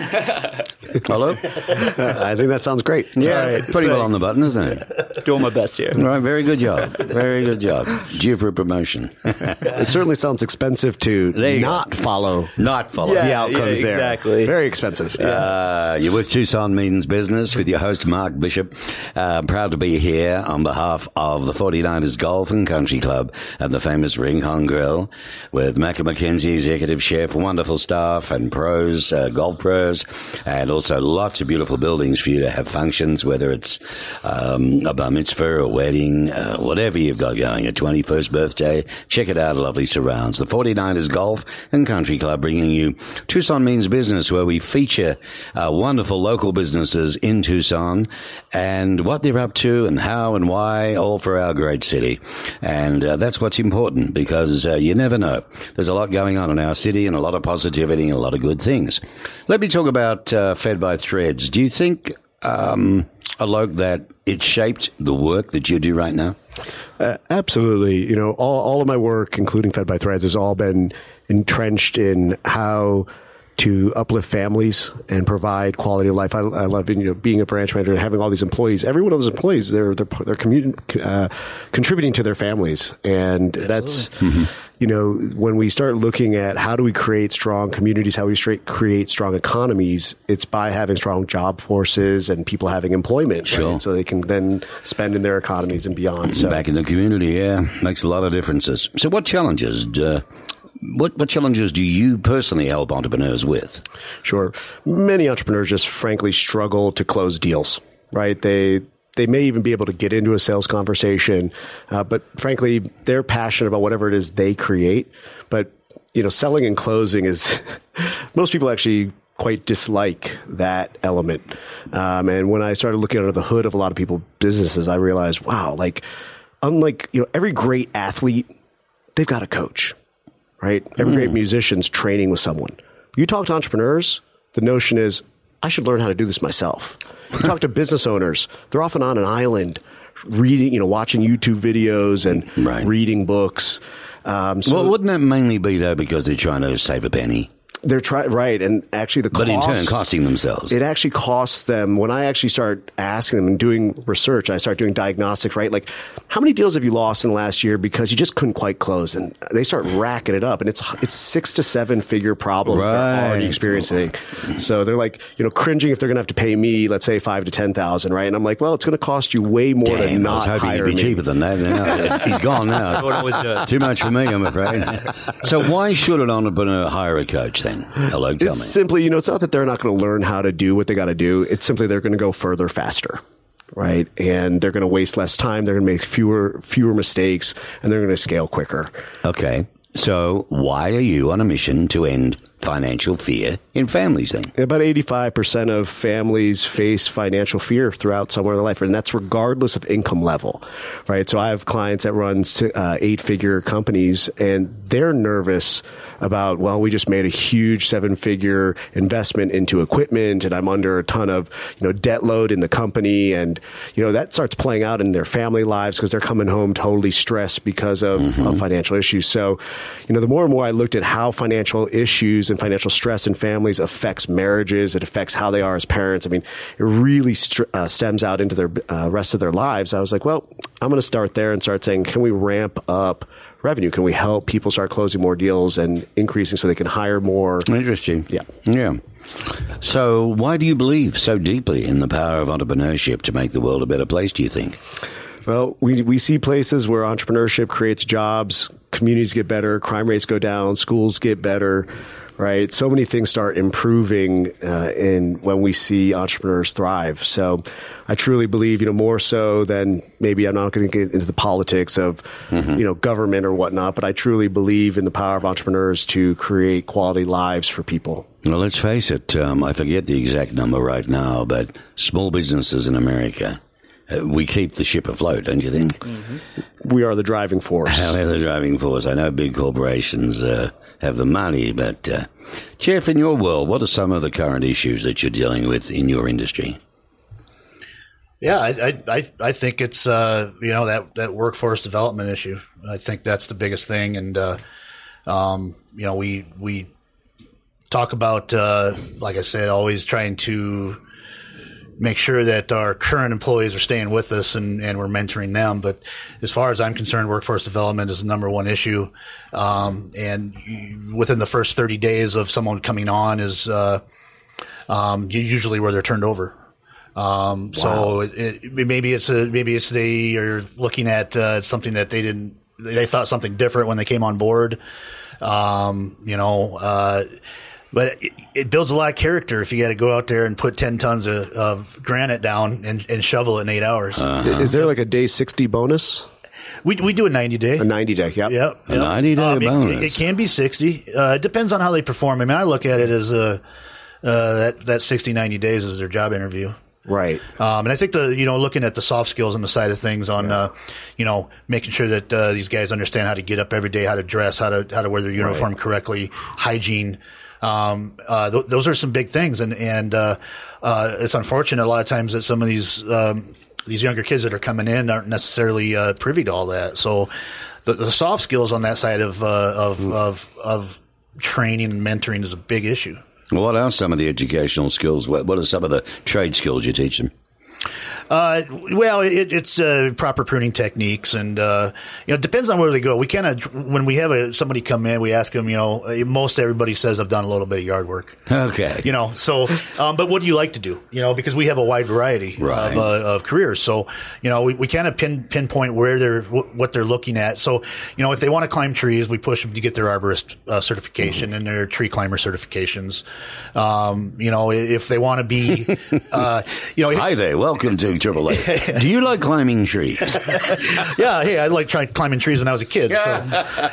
Hello? I think that sounds great. Yeah, right, pretty well on the button, isn't it? Doing my best here. All right, very good job. Very good job. Due for a promotion. It certainly sounds expensive to not follow the outcomes there. Exactly. Very expensive. Yeah. You're with Tucson Means Business with your host, Mark Bishop. Proud to be here on behalf of the 49ers Golf and Country Club and the famous Rincon Grill with Mac and McKenzie, executive chef, wonderful staff and pros, golf pros, and also lots of beautiful buildings for you to have functions, whether it's a bar mitzvah, a wedding, whatever you've got going, a 21st birthday. Check it out, lovely surrounds. The 49ers Golf and Country Club bringing you Tucson Means Business, where we feature wonderful local businesses in Tucson and what they're up to and how and why, all for our great city. And that's what's important because you never know. There's a lot going on in our city and a lot of positivity and a lot of good things. Let me talk about Fed by Threads. Do you think, Alok, that it shaped the work that you do right now? Absolutely. All of my work, including Fed by Threads, has all been entrenched in how to uplift families and provide quality of life. I love being a branch manager and having all these employees. Every one of those employees, they're contributing to their families, and that's when we start looking at how do we create strong communities, how we create strong economies, it's by having strong job forces and people having employment, sure. Right? So they can then spend in their economies and beyond. So back in the community, yeah, makes a lot of differences. So what challenges? What challenges do you personally help entrepreneurs with? Sure. Many entrepreneurs just frankly struggle to close deals, right? They may even be able to get into a sales conversation, but frankly, they're passionate about whatever it is they create. But, selling and closing is, most people actually quite dislike that element. And when I started looking under the hood of a lot of people's businesses, I realized, wow, unlike, every great athlete, they've got a coach. Right? Every great musician's training with someone. You talk to entrepreneurs, the notion is, I should learn how to do this myself. You talk to business owners, they're often on an island reading, watching YouTube videos and reading books. Well, wouldn't that mainly be, though, because they're trying to save a penny? They're trying, right, and actually the cost... But in turn, costing themselves. It actually costs them, when I actually start asking them and doing research, I start doing diagnostics, right? Like, how many deals have you lost in the last year because you just couldn't quite close? And they start racking it up, and it's 6 to 7 figure problem that they're already experiencing. So they're like, cringing if they're going to have to pay me, let's say, $5,000 to $10,000, right? And I'm like, well, it's going to cost you way more to not hire me. I was hoping you'd be cheaper than that. Now. He's gone now. Too much for me, I'm afraid. So why should an entrepreneur hire a coach then? Hello, tell me. It's simply, it's not that they're not going to learn how to do what they got to do. It's simply they're going to go further faster, right? And they're going to waste less time. They're going to make fewer mistakes, and they're going to scale quicker. Okay. So why are you on a mission to end financial fear in families then? About 85% of families face financial fear throughout somewhere in their life, and that's regardless of income level, right? So I have clients that run 8-figure companies, and they're nervous about, well, we just made a huge 7-figure investment into equipment, and I'm under a ton of, debt load in the company, and, that starts playing out in their family lives because they're coming home totally stressed because of financial issues. So, the more and more I looked at how financial issues and financial stress in families affects marriages, it affects how they are as parents. I mean, it really stems out into their rest of their lives. I was like, well, I'm going to start there and start saying, can we ramp up revenue? Can we help people start closing more deals and increasing so they can hire more? Interesting. Yeah. Yeah. So why do you believe so deeply in the power of entrepreneurship to make the world a better place, do you think? Well, we see places where entrepreneurship creates jobs, communities get better, crime rates go down, schools get better, right? So many things start improving when we see entrepreneurs thrive. So I truly believe, more so than maybe I'm not going to get into the politics of, government or whatnot, but I truly believe in the power of entrepreneurs to create quality lives for people. Well, let's face it, I forget the exact number right now, but small businesses in America, we keep the ship afloat, don't you think? We are the driving force. We're the driving force. I know big corporations have the money, but Jeff, in your world, what are some of the current issues that you're dealing with in your industry? Yeah, I think it's that workforce development issue. I think that's the biggest thing, and we talk about like I said, always trying to make sure that our current employees are staying with us and we're mentoring them. But as far as I'm concerned, workforce development is the number one issue. And within the first 30 days of someone coming on is usually where they're turned over. Wow. So maybe it's they are looking at something that they thought something different when they came on board. But it builds a lot of character if you got to go out there and put 10 tons of granite down and shovel it in 8 hours. Is there like a day 60 bonus? We do a 90-day. A 90-day, yep. Yep. A 90-day bonus. It can be 60. It depends on how they perform. I mean, I look at it as that 60, 90 days is their job interview. Right. And I think looking at the soft skills on the side of things on, making sure that these guys understand how to get up every day, how to dress, how to wear their uniform correctly, hygiene. Those are some big things, and it's unfortunate a lot of times that some of these younger kids that are coming in aren't necessarily privy to all that. So the soft skills on that side of training and mentoring is a big issue. Well, what are some of the educational skills? What are some of the trade skills you teach them? Well, it's proper pruning techniques, and it depends on where they go. We kind of, when we have somebody come in, we ask them. Most everybody says I've done a little bit of yard work. Okay. So, but what do you like to do? Because we have a wide variety of careers. So, we kind of pinpoint what they're looking at. So, if they want to climb trees, we push them to get their arborist certification and their tree climber certifications. If they want to be, Hi there, welcome to AAA. Do you like climbing trees? Yeah, hey, I like climbing trees when I was a kid. So,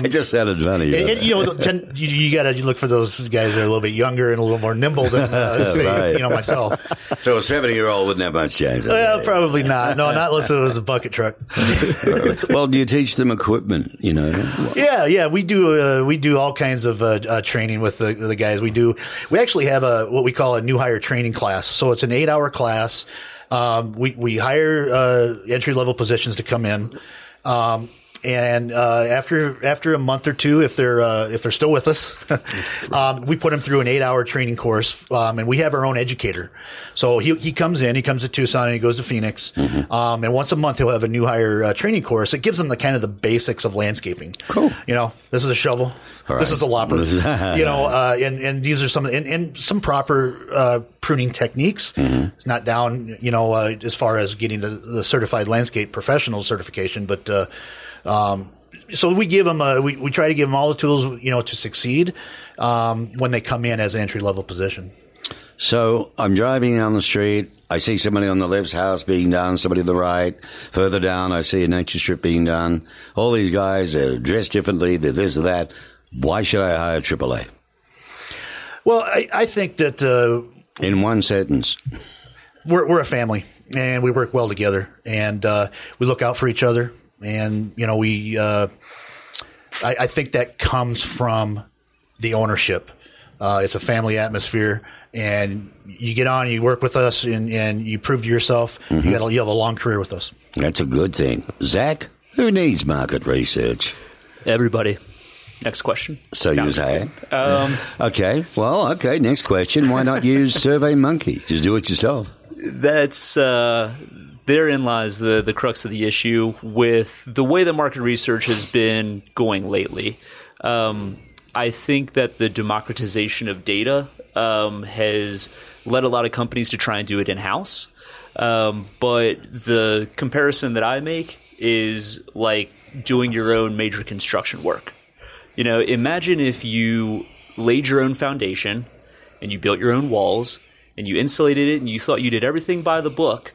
it just sounded funny. You got to look for those guys that are a little bit younger and a little more nimble than say, myself. So a 70-year-old wouldn't have much chance. Well, probably not. No, not unless it was a bucket truck. Well, do you teach them equipment? Yeah, we do all kinds of training with the guys. We actually have what we call a new hire training class. So it's an 8-hour class. We hire entry-level positions to come in. And after a month or two, if they're still with us, we put them through an 8-hour training course. And we have our own educator. So he comes to Tucson and he goes to Phoenix. Mm-hmm. And once a month he'll have a new hire training course. It gives them the basics of landscaping. Cool. This is a shovel. Right. This is a lopper. And these are some proper pruning techniques. Mm-hmm. It's not down, as far as getting the certified landscape professional certification, but so we give them we try to give them all the tools to succeed when they come in as an entry level position. So I'm driving down the street. I see somebody on the left's house being done, somebody on the right. Further down, I see a nature strip being done. All these guys are dressed differently. They're this or that. Why should I hire AAA? Well, I think that in one sentence, we're a family and we work well together and we look out for each other. And, I think that comes from the ownership. It's a family atmosphere and you get on, you work with us and you prove to yourself, mm-hmm. you have a long career with us. That's a good thing. Zach, who needs market research? Everybody. Next question. So you say. Okay. Well, okay. Next question. Why not use SurveyMonkey? Just do it yourself. That's, therein lies the crux of the issue with the way the market research has been going lately. I think that the democratization of data has led a lot of companies to try and do it in-house. But the comparison that I make is like doing your own major construction work. Imagine if you laid your own foundation and you built your own walls and you insulated it and you thought you did everything by the book,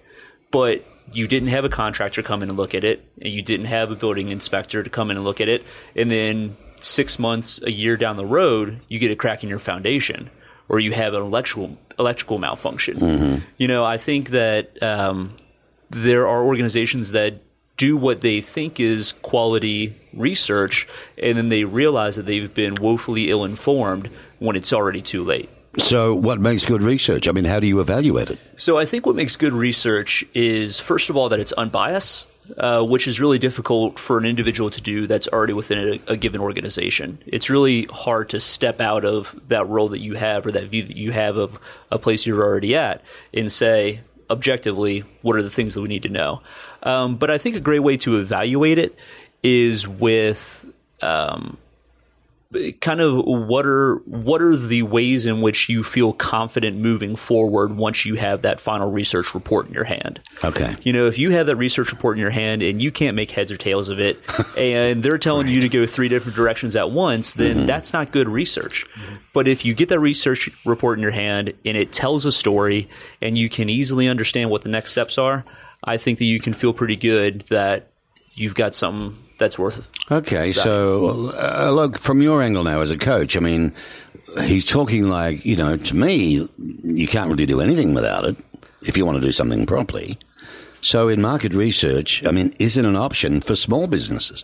but you didn't have a contractor come in and look at it, and you didn't have a building inspector to come in and look at it, and then 6 months, a year down the road, you get a crack in your foundation, or you have an electrical malfunction. Mm-hmm. I think that there are organizations that do what they think is quality research, and then they realize that they've been woefully ill-informed when it's already too late. So what makes good research? I mean, how do you evaluate it? So I think what makes good research is, first of all, that it's unbiased, which is really difficult for an individual to do that's already within a given organization. It's really hard to step out of that role that you have or that view that you have of a place you're already at and say, objectively, what are the things that we need to know? But I think a great way to evaluate it is with kind of what are the ways in which you feel confident moving forward once you have that final research report in your hand. Okay. If you have that research report in your hand and you can't make heads or tails of it and they're telling you to go 3 different directions at once, then mm-hmm. that's not good research. Mm-hmm. But if you get that research report in your hand and it tells a story and you can easily understand what the next steps are, I think that you can feel pretty good that you've got something that's worth it. Okay, so look, from your angle now as a coach, I mean, he's talking like, to me, you can't really do anything without it if you want to do something properly. So in market research, I mean, is it an option for small businesses?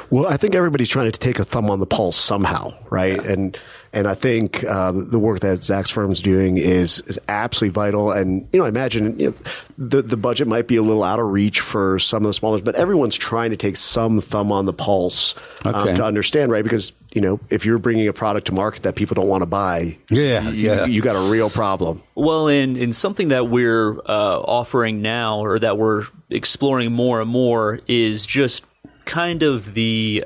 Well, I think everybody's trying to take a thumb on the pulse somehow, right? Yeah. And I think the work that Zach's firm's doing is absolutely vital. And I imagine the budget might be a little out of reach for some of the smallers, but everyone's trying to take some thumb on the pulse to understand, right? Because if you're bringing a product to market that people don't want to buy, you got a real problem. Well, in something that we're offering now, or that we're exploring more and more, is just kind of the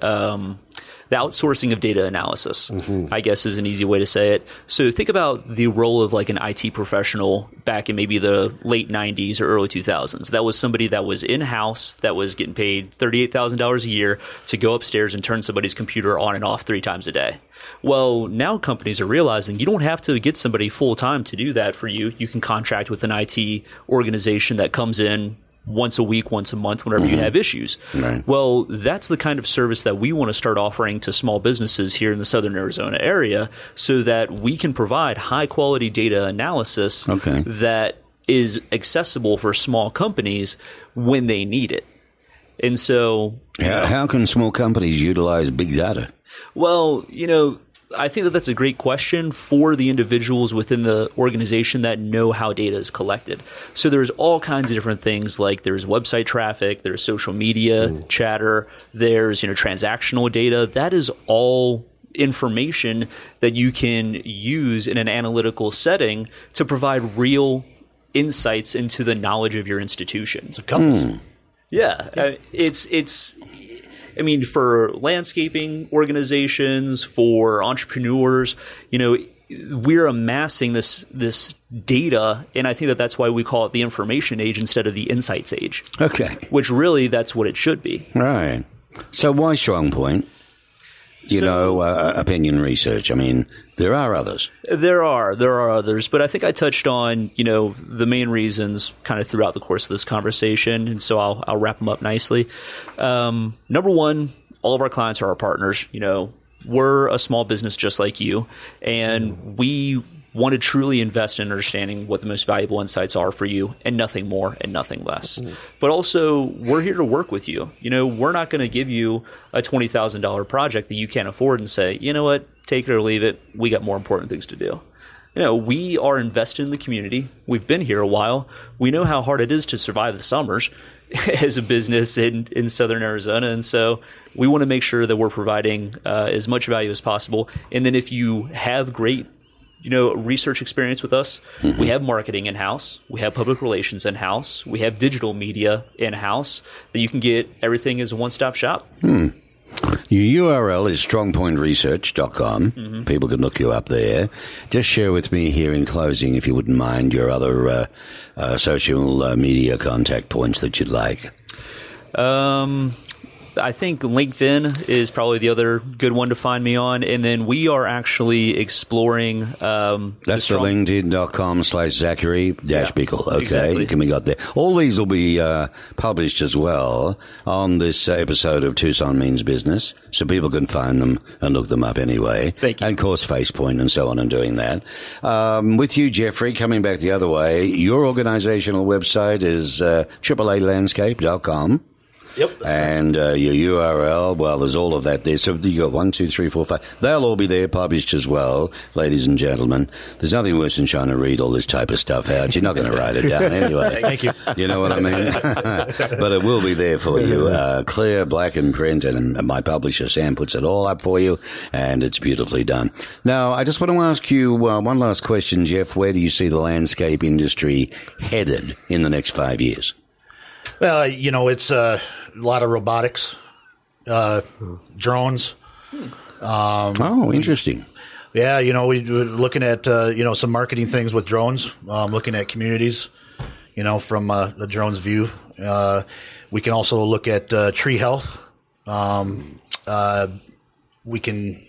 outsourcing of data analysis, I guess, is an easy way to say it. So think about the role of like an IT professional back in maybe the late 90s or early 2000s. That was somebody that was in-house, that was getting paid $38,000 a year to go upstairs and turn somebody's computer on and off 3 times a day. Well, now companies are realizing you don't have to get somebody full-time to do that for you. You can contract with an IT organization that comes in once a week, once a month, whenever you have issues. Right. Well, that's the kind of service that we want to start offering to small businesses here in the Southern Arizona area, so that we can provide high-quality data analysis that is accessible for small companies when they need it. And so, how can small companies utilize big data? Well, I think that's a great question for the individuals within the organization that know how data is collected. So there's all kinds of different things, like there's website traffic, there's social media chatter, there's transactional data. That is all information that you can use in an analytical setting to provide real insights into the knowledge of your institution. It's a compass. Yeah, I mean, for landscaping organizations, for entrepreneurs, we're amassing this data, and I think that that's why we call it the information age instead of the insights age. Okay. Which really, that's what it should be. Right. So why Strong Point? Opinion research. I mean, there are others. There are others, but I think I touched on, the main reasons kind of throughout the course of this conversation, and so I'll wrap them up nicely. Number one, all of our clients are our partners. We're a small business just like you, and we want to truly invest in understanding what the most valuable insights are for you, and nothing more and nothing less. But also, we're here to work with you. We're not going to give you a $20,000 project that you can't afford and say, you know what, take it or leave it. We got more important things to do. We are invested in the community. We've been here a while. We know how hard it is to survive the summers as a business in Southern Arizona. And so we want to make sure that we're providing as much value as possible. And then if you have great research experience with us, we have marketing in-house, we have public relations in-house, we have digital media in-house, that you can get everything as a one-stop shop. Your URL is strongpointresearch.com. People can look you up there. Just share with me here in closing, if you wouldn't mind, your other social media contact points that you'd like. I think LinkedIn is probably the other good one to find me on. And then we are actually exploring... That's the linkedin.com/Zachary-Bickle. Okay, exactly. Can we got there? All these will be published as well on this episode of Tucson Means Business, so people can find them and look them up anyway. Thank you. And of course, FacePoint and so on and doing that. With you, Jeffrey, coming back the other way, your organizational website is AAAlandscape.com. Yep. And your URL, well, there's all of that there. So you got 1, 2, 3, 4, 5. They'll all be there, published as well, ladies and gentlemen. There's nothing worse than trying to read all this type of stuff out. You're not going to write it down anyway. Thank you. You know what I mean? But it will be there for you, clear, black in print, and my publisher, Sam, puts it all up for you, and it's beautifully done. Now, I just want to ask you one last question, Jeff. Where do you see the landscape industry headed in the next 5 years? Well, it's a lot of robotics, drones. Interesting. Yeah, we're looking at, some marketing things with drones, looking at communities, from the drone's view. We can also look at tree health. We can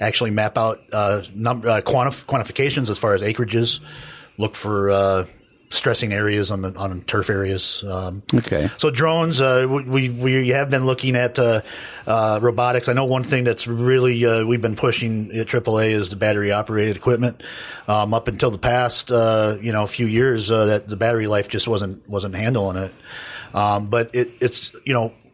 actually map out quantifications as far as acreages, look for stressing areas on turf areas. Okay. So drones, we have been looking at robotics. I know one thing that's really we've been pushing at AAA is the battery operated equipment. Up until the past few years, that the battery life just wasn't handling it. But it's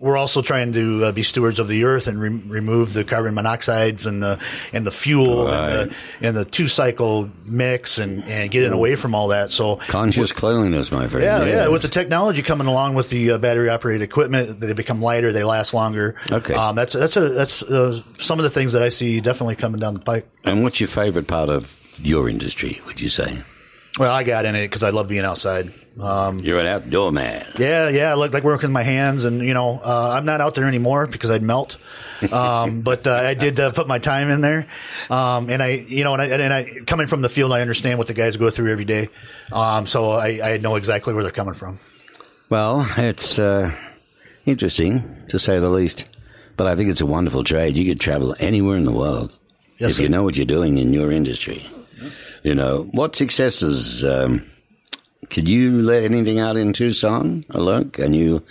we're also trying to be stewards of the earth and remove the carbon monoxides and the fuel and the 2-cycle mix and getting away from all that. So conscious cleanliness, my friend. Yeah. With the technology coming along with the battery operated equipment, they become lighter, they last longer. Okay, that's some of the things that I see definitely coming down the pike. And what's your favorite part of your industry, would you say? Well, I got in it because I love being outside. You're an outdoor man. Yeah. I like working with my hands, and I'm not out there anymore because I'd melt. But I did put my time in there, and I coming from the field, I understand what the guys go through every day. So I know exactly where they're coming from. Well, it's interesting to say the least, but I think it's a wonderful trade. You could travel anywhere in the world if you know what you're doing in your industry. What successes could you let anything out in Tucson? Look, can you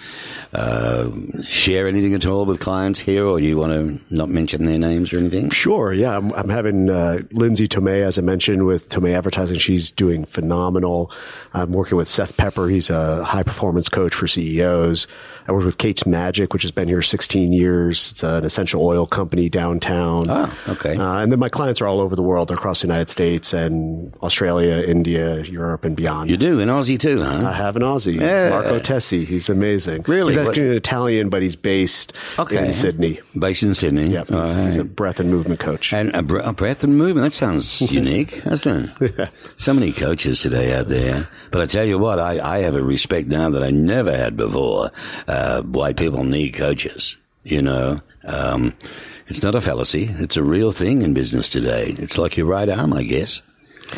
share anything at all with clients here, or do you want to not mention their names or anything? Sure, yeah. I'm having Lindsay Tomei, as I mentioned, with Tomei Advertising. She's doing phenomenal. I'm working with Seth Pepper. He's a high-performance coach for CEOs. I work with Kate's Magic, which has been here 16 years. It's an essential oil company downtown. Oh, okay. And then my clients are all over the world. They're across the United States and Australia, India, Europe, and beyond. You do? An Aussie too, huh? I have an Aussie. Yeah. Marco Tessi. He's amazing. Really? He's actually an Italian, but he's based in Sydney. Based in Sydney. Yep. He's a breath and movement coach. And a breath and movement. That sounds unique, doesn't it? Yeah. So many coaches today out there. But I tell you what, I have a respect now that I never had before, why people need coaches. It's not a fallacy. It's a real thing in business today. It's like your right arm, I guess.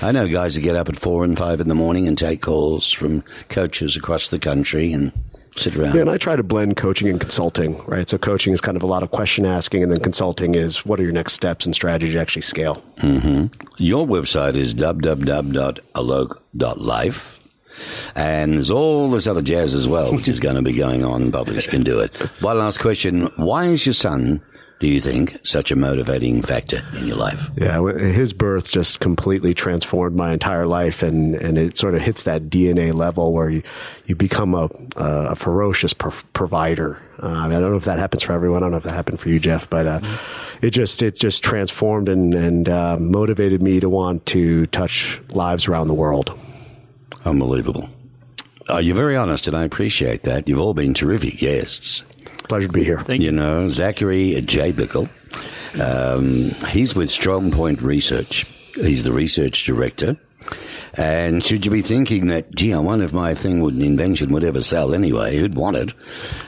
I know guys that get up at 4 and 5 in the morning and take calls from coaches across the country and sit around. Yeah, and I try to blend coaching and consulting, right? So coaching is kind of a lot of question asking, and then consulting is what are your next steps and strategy to actually scale. Mm-hmm. Your website is www.alok.life. And there's all this other jazz as well, which is going to be going on. Publish can do it. One last question. Why is your son, do you think, such a motivating factor in your life? Yeah, his birth just completely transformed my entire life, and it sort of hits that DNA level where you become a ferocious provider. I don't know if that happens for everyone. I don't know if that happened for you, Jeff, but it just transformed and motivated me to want to touch lives around the world. Unbelievable. You're very honest, and I appreciate that. You've all been terrific guests. Pleasure to be here. Thank you. Zachary J. Bickle, he's with Strong Point Research. He's the research director. And should you be thinking that, gee, I wonder if my invention would ever sell anyway, who'd want it?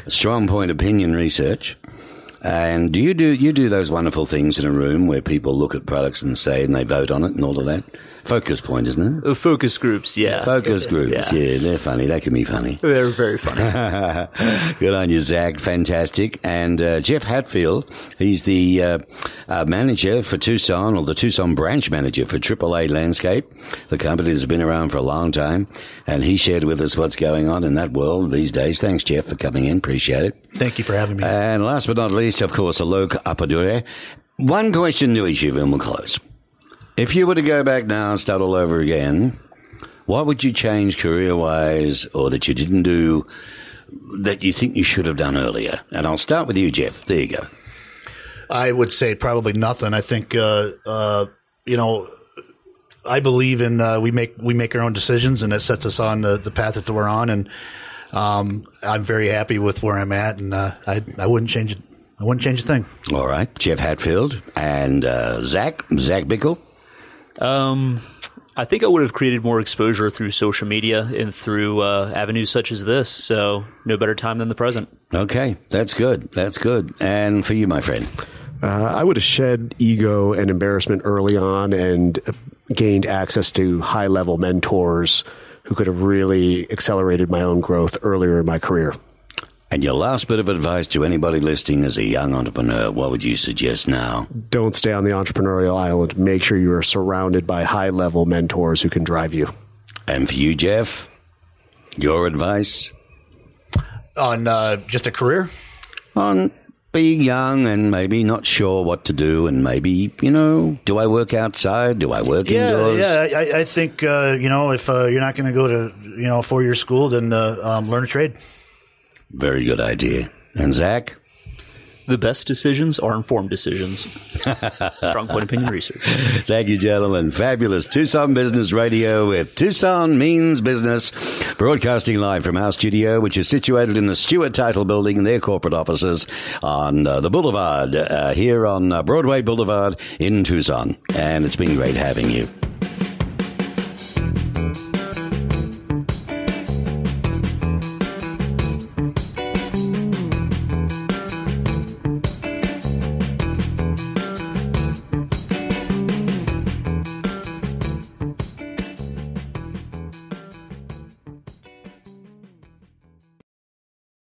Strong Point Opinion Research. And do you do those wonderful things in a room where people look at products and say, and they vote on it and all of that? Focus point, isn't it? Focus groups, yeah. Focus groups, yeah. They're funny. They can be funny. They're very funny. Good on you, Zach. Fantastic. And Jeff Hatfield, he's the manager for Tucson, or the Tucson branch manager for AAA Landscape. The company has been around for a long time, and he shared with us what's going on in that world these days. Thanks, Jeff, for coming in. Appreciate it. Thank you for having me. And last but not least, of course, Alok Apadure. One question to each of you, and we'll close. If you were to go back now and start all over again, what would you change career-wise, or that you didn't do that you think you should have done earlier? And I'll start with you, Jeff. There you go. I would say probably nothing. I think, I believe in we make our own decisions, and it sets us on the path that we're on. And I'm very happy with where I'm at, and I wouldn't change it. I wouldn't change a thing. All right. Jeff Hatfield and Zach Bickle. I think I would have created more exposure through social media and through avenues such as this. So no better time than the present. Okay. That's good. That's good. And for you, my friend? I would have shed ego and embarrassment early on and gained access to high-level mentors who could have really accelerated my own growth earlier in my career. And your last bit of advice to anybody listening as a young entrepreneur, what would you suggest now? Don't stay on the entrepreneurial island. Make sure you are surrounded by high-level mentors who can drive you. And for you, Jeff, your advice? On just a career? On being young and maybe not sure what to do, and maybe, do I work outside? Do I work indoors? Yeah, I think, if you're not going to go to, a 4-year school, then learn a trade. Very good idea. And Zach? The best decisions are informed decisions. Strong Point Opinion Research. Thank you, gentlemen. Fabulous. Tucson Business Radio with Tucson Means Business, broadcasting live from our studio, which is situated in the Stewart Title Building in their corporate offices on the Boulevard, here on Broadway Boulevard in Tucson. And it's been great having you.